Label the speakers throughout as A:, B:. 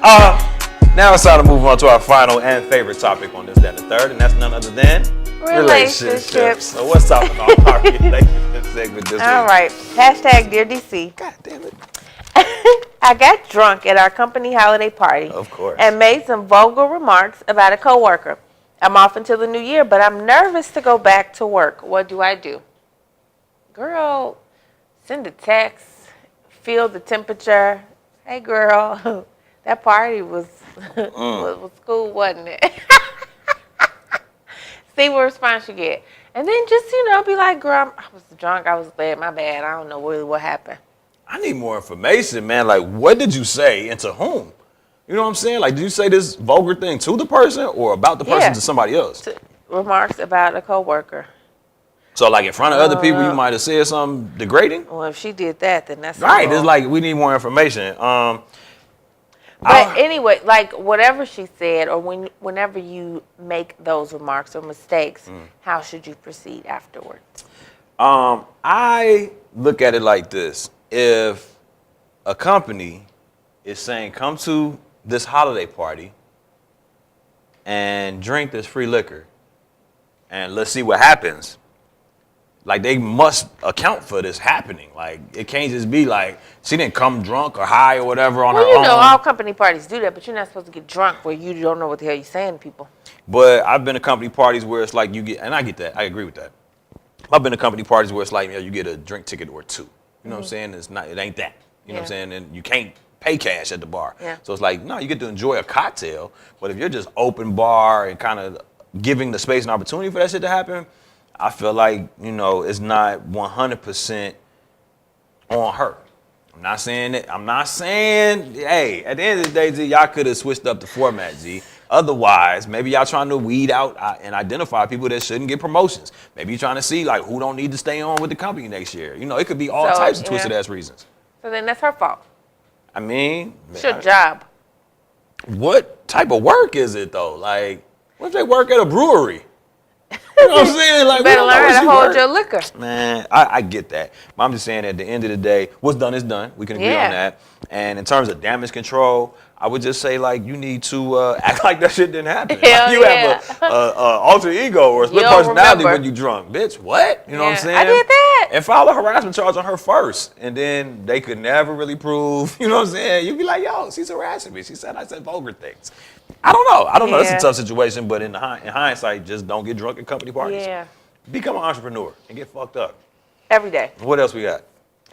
A: Now it's time to move on to our final and favorite topic on this, then the third, and that's none other than relationships. So what's up with our relationship segment this week?
B: All right. Hashtag Dear DC.
A: God damn it.
B: I got drunk at our company holiday party.
A: Of course.
B: And made some vulgar remarks about a coworker. I'm off until the new year, but I'm nervous to go back to work. What do I do? Girl, send a text, feel the temperature. Hey, girl, that party was cool, wasn't it? See what response you get. And then just, be like, girl, I was drunk, I was bad, my bad. I don't know really what happened.
A: I need more information, man. Like, what did you say and to whom? You know what I'm saying? Like, did you say this vulgar thing to the person or about the person to somebody else?
B: Remarks about a coworker.
A: So, like, in front of other people, you might have said something degrading?
B: Well, if she did that, then that's
A: right. It's like, we need more information.
B: But anyway, like, whatever she said or whenever you make those remarks or mistakes, how should you proceed afterwards?
A: I look at it like this. If a company is saying, come to this holiday party and drink this free liquor and let's see what happens, like, they must account for this happening. Like, it can't just be like she didn't come drunk or high or whatever on her own.
B: All company parties do that, but you're not supposed to get drunk where you don't know what the hell you're saying to people.
A: But I've been to company parties where it's like you get, and I get that, I agree with that. I've been to company parties where it's like, you get a drink ticket or two. You know what I'm saying? It ain't that. You know what I'm saying? And you can't pay cash at the bar. Yeah. So it's like, no, you get to enjoy a cocktail. But if you're just open bar and kind of giving the space and opportunity for that shit to happen, I feel like, it's not 100% on her. I'm not saying that. I'm not saying, hey, at the end of the day, G, y'all could have switched up the format, G. Otherwise, maybe y'all trying to weed out and identify people that shouldn't get promotions. Maybe you're trying to see, like, who don't need to stay on with the company next year. It could be all types of twisted ass reasons.
B: So then that's her fault.
A: I mean,
B: it's your job.
A: What type of work is it, though? Like, what if they work at a brewery? You know what I'm saying? Like,
B: you better learn how to hold your liquor.
A: Man, I get that. But I'm just saying, at the end of the day, what's done is done. We can agree on that. And in terms of damage control, I would just say, like, you need to act like that shit didn't happen. Like, you have a alter ego or a split personality when you drunk. Bitch, what? You know what I'm saying?
B: I did that.
A: And file a harassment charge on her first. And then they could never really prove, you know what I'm saying? You'd be like, yo, she's harassing me. She said I said vulgar things. I don't know. It's a tough situation, but in hindsight, just don't get drunk at company parties.
B: Yeah.
A: Become an entrepreneur and get fucked up.
B: Every day.
A: What else we got?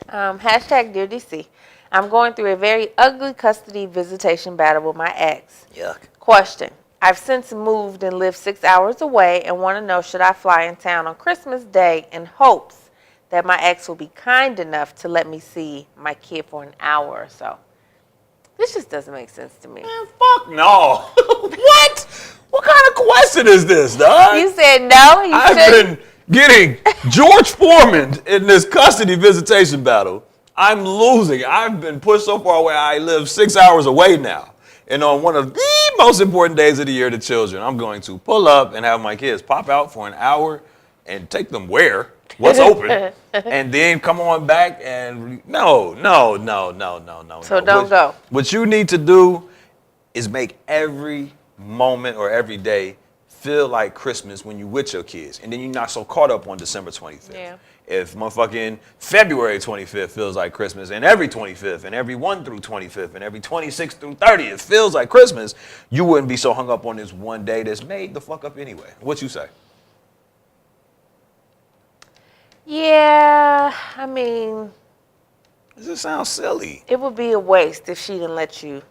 B: Hashtag Dear DC. I'm going through a very ugly custody visitation battle with my ex.
A: Yuck.
B: Question. I've since moved and live 6 hours away and want to know, should I fly in town on Christmas Day in hopes that my ex will be kind enough to let me see my kid for an hour or so? This just doesn't make sense to me.
A: Man, fuck no. What? What kind of question is this, dog?
B: You said no?
A: I've been getting George Foreman in this custody visitation battle. I'm losing. I've been pushed so far away. I live 6 hours away now. And on one of the most important days of the year to children, I'm going to pull up and have my kids pop out for an hour and take them where? What's open? And then come on back and no.
B: So don't go.
A: What you need to do is make every moment or every day feel like Christmas when you with your kids. And then you're not so caught up on December 25th.
B: Yeah.
A: If motherfucking February 25th feels like Christmas, and every 25th, and every 1 through 25th, and every 26th through 30th feels like Christmas, you wouldn't be so hung up on this one day that's made the fuck up anyway. What you say?
B: Yeah, I mean,
A: Does it sound silly?
B: it would be a waste if she didn't let him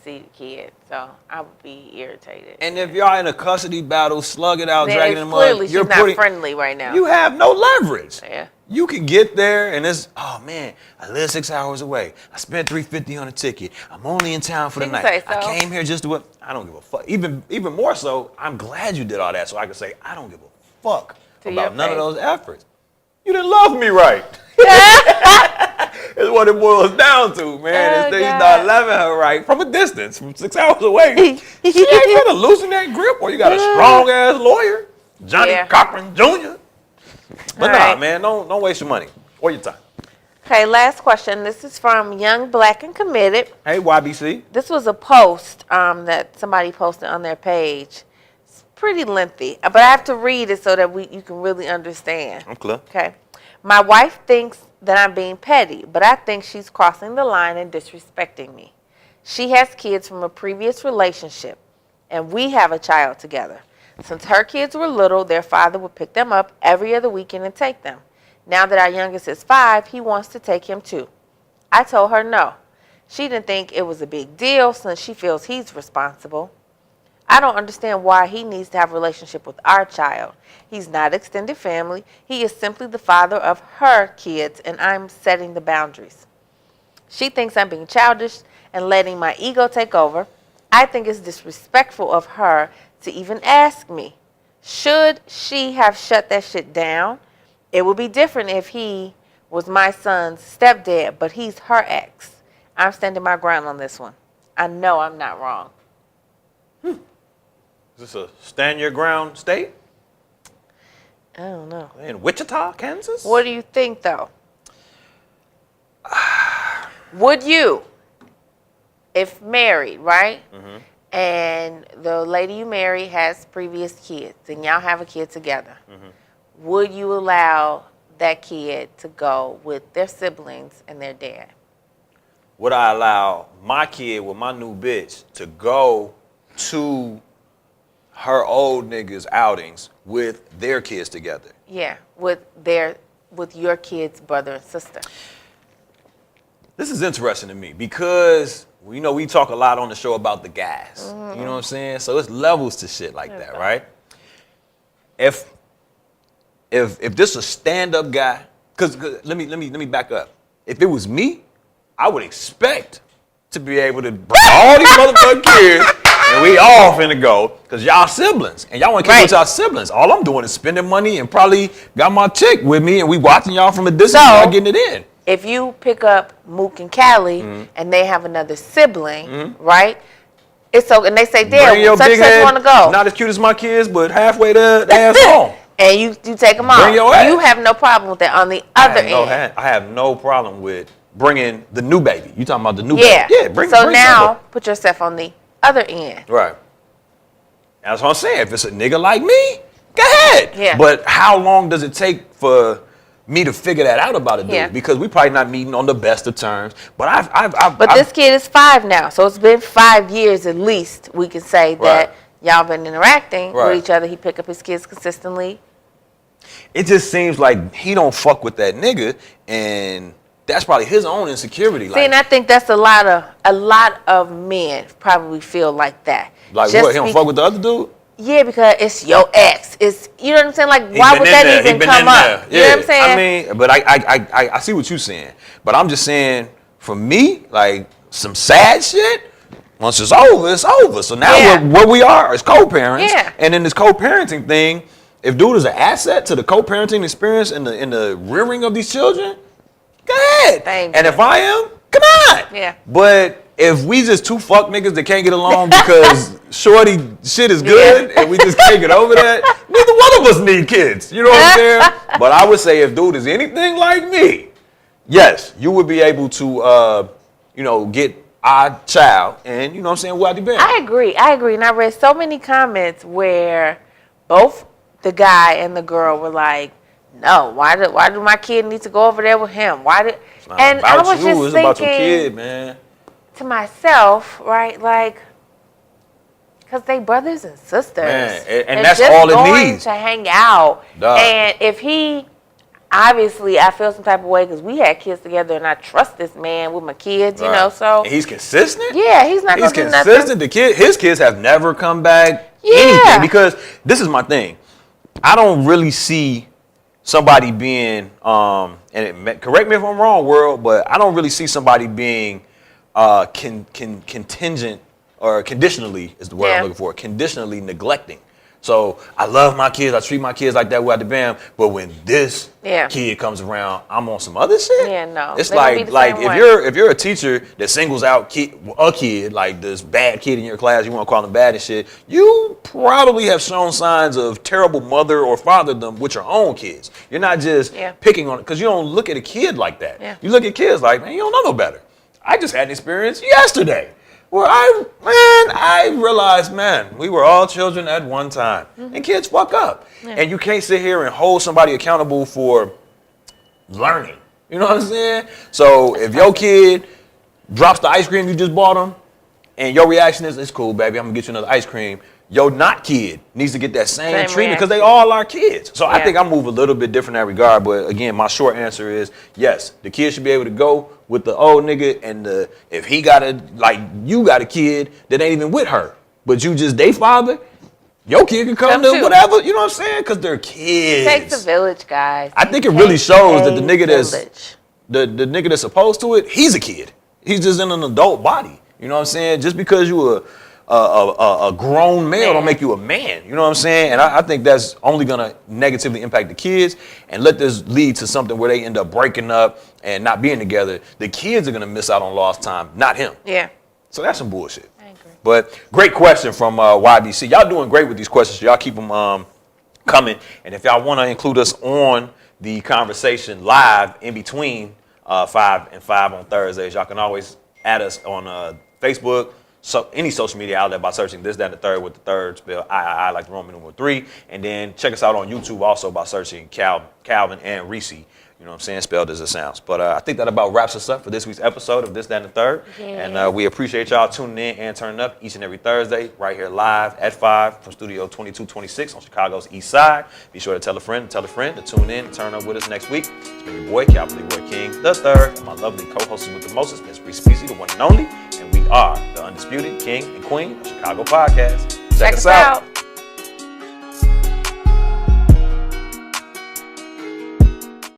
B: see the kid. So I would be irritated.
A: And if y'all in a custody battle, slug it out,
B: Then
A: dragging
B: it's
A: them
B: clearly
A: up,
B: she's not friendly right now.
A: You have no leverage.
B: Yeah.
A: You can get there and it's, oh man, I live 6 hours away. I spent $350 on a ticket. I'm only in town for the
B: She
A: night.
B: can say so.
A: I came here just to what? I don't give a fuck. Even more so, I'm glad you did all that so I can say I don't give a fuck about none of those efforts. You didn't love me right. It's what it boils down to, man. Instead you start loving her right from a distance, from 6 hours away. She ain't gonna loosen that grip, or you got a strong ass lawyer, Johnny Cochran Jr. But man, don't waste your money or your time.
B: Okay, last question. This is from Young Black and Committed.
A: Hey, YBC.
B: This was a post that somebody posted on their page. It's pretty lengthy, but I have to read it so that you can really understand.
A: I'm clear.
B: Okay. My wife thinks that I'm being petty, but I think she's crossing the line and disrespecting me. She has kids from a previous relationship, and we have a child together. Since her kids were little, their father would pick them up every other weekend and take them. Now that our youngest is 5, he wants to take him too. I told her no. She didn't think it was a big deal since she feels he's responsible. I don't understand why he needs to have a relationship with our child. He's not extended family. He is simply the father of her kids, and I'm setting the boundaries. She thinks I'm being childish and letting my ego take over. I think it's disrespectful of her to even ask me. Should she have shut that shit down? It would be different if he was my son's stepdad, but he's her ex. I'm standing my ground on this one. I know I'm not wrong.
A: Is this a stand your ground state?
B: I don't know.
A: In Wichita, Kansas?
B: What do you think, though? Would you, if married, right? Mm-hmm. And the lady you marry has previous kids, and y'all have a kid together, would you allow that kid to go with their siblings and their dad?
A: Would I allow my kid with my new bitch to go to her old niggas' outings with their kids together?
B: Yeah, with your kid's brother and sister.
A: This is interesting to me because we talk a lot on the show about the guys.
B: Mm-hmm.
A: You know what I'm saying? So it's levels to shit like that, right? If this a stand-up guy, cause let me back up. If it was me, I would expect to be able to bring all these motherfucking kids and we all finna go, cause y'all siblings and y'all want to keep with y'all siblings. All I'm doing is spending money and probably got my chick with me and we watching y'all from a distance and getting it in.
B: If you pick up Mook and Callie and they have another sibling, right? It's so, and they say, "Damn, such want to go."
A: Not as cute as my kids, but halfway there, the ass home.
B: And you take them off.
A: Bring your ass.
B: You have no problem with that. On the other end,
A: I have no problem with bringing the new baby. You talking about the new
B: baby?
A: Yeah, bring.
B: So now put yourself on the other end.
A: Right. That's what I'm saying. If it's a nigga like me, go ahead.
B: Yeah.
A: But how long does it take for me to figure that out about a dude? Because we probably not meeting on the best of terms. But
B: this kid is 5 now, so it's been 5 years at least. We can say that y'all been interacting with each other. He pick up his kids consistently.
A: It just seems like he don't fuck with that nigga, and that's probably his own insecurity.
B: See, and I think that's a lot of men probably feel like that.
A: Like what? He don't fuck with the other dude?
B: Yeah, because it's your ex. It's, you know what I'm saying? Like, why would that even come up? You know what I'm saying?
A: I mean, but I see what you're saying. But I'm just saying, for me, like, some sad shit, once it's over. So now where we are is co-parents.
B: Yeah.
A: And in this co-parenting thing, if dude is an asset to the co-parenting experience and the rearing of these children, go ahead. And if I am, come on.
B: Yeah.
A: But if we just two fuck niggas that can't get along because shorty shit is good and we just can't get over that, neither one of us need kids. You know what I'm saying? But I would say if dude is anything like me, yes, you would be able to, get our child and, you know what I'm saying, what the band.
B: I agree. And I read so many comments where both the guy and the girl were like, no, why do my kid need to go over there with him? And I was just thinking,
A: about your kid, man.
B: To myself, right, like, because they brothers and sisters.
A: Man, and that's all it needs.
B: To hang out.
A: Duh.
B: And if he, obviously, I feel some type of way because we had kids together and I trust this man with my kids, you know, so.
A: And he's consistent?
B: Yeah, he's not going to do nothing.
A: He's consistent. His kids have never come back anything. Because this is my thing. I don't really see somebody being, correct me if I'm wrong, world, but I don't really see somebody being contingent or conditionally is the word I'm looking for, conditionally neglecting So I love my kids. I treat my kids like that without the bam. But when this
B: Yeah.
A: kid comes around, I'm on some other shit.
B: Yeah, no.
A: It's
B: They gonna be
A: like
B: the
A: if
B: same
A: you're a teacher that singles out a kid, like this bad kid in your class, you want to call them bad and shit, you probably have shown signs of terrible mother or fatherdom with your own kids. You're not just picking on it, because you don't look at a kid like that.
B: Yeah.
A: You look at kids like, man, you don't know no better. I just had an experience yesterday where I realized, man, we were all children at one time. And kids fuck up. Yeah. And you can't sit here and hold somebody accountable for learning. You know what I'm saying? So if your kid drops the ice cream you just bought them, and your reaction is, it's cool, baby, I'm gonna get you another ice cream, your not kid needs to get that same treatment, because they all are kids. So I think I move a little bit different in that regard. But again, my short answer is yes, the kid should be able to go with the old nigga, and if he got you got a kid that ain't even with her, but you just they father, your kid can come to whatever, you know what I'm saying? Because they're kids.
B: It takes a village, guys.
A: I think it really shows that the nigga the nigga that's opposed to it, he's a kid. He's just in an adult body. You know what I'm saying? Just because you a grown male don't make you a man. You know what I'm saying? And I think that's only gonna negatively impact the kids and let this lead to something where they end up breaking up and not being together. The kids are gonna miss out on lost time, not him.
B: Yeah.
A: So that's some bullshit.
B: I agree.
A: But great question from YBC. Y'all doing great with these questions. So y'all keep them coming. And if y'all want to include us on the conversation live in between 5 and 5 on Thursdays, y'all can always add us on Facebook, so any social media outlet by searching This, That, and the Third with the third spell I like the Roman numeral 3. And then check us out on YouTube also by searching Calvin and Reese. You know what I'm saying? Spelled as it sounds. But I think that about wraps us up for this week's episode of This, That, and the Third. Yeah. And we appreciate y'all tuning in and turning up each and every Thursday right here live at 5 from Studio 2226 on Chicago's East Side. Be sure to tell a friend to tune in and turn up with us next week. It's been your boy, Calvin Boy King the Third, and my lovely co-hostess with the mostest, Miss Reese Species, the one and only. And we are the undisputed king and queen of Chicago podcast. Check us out.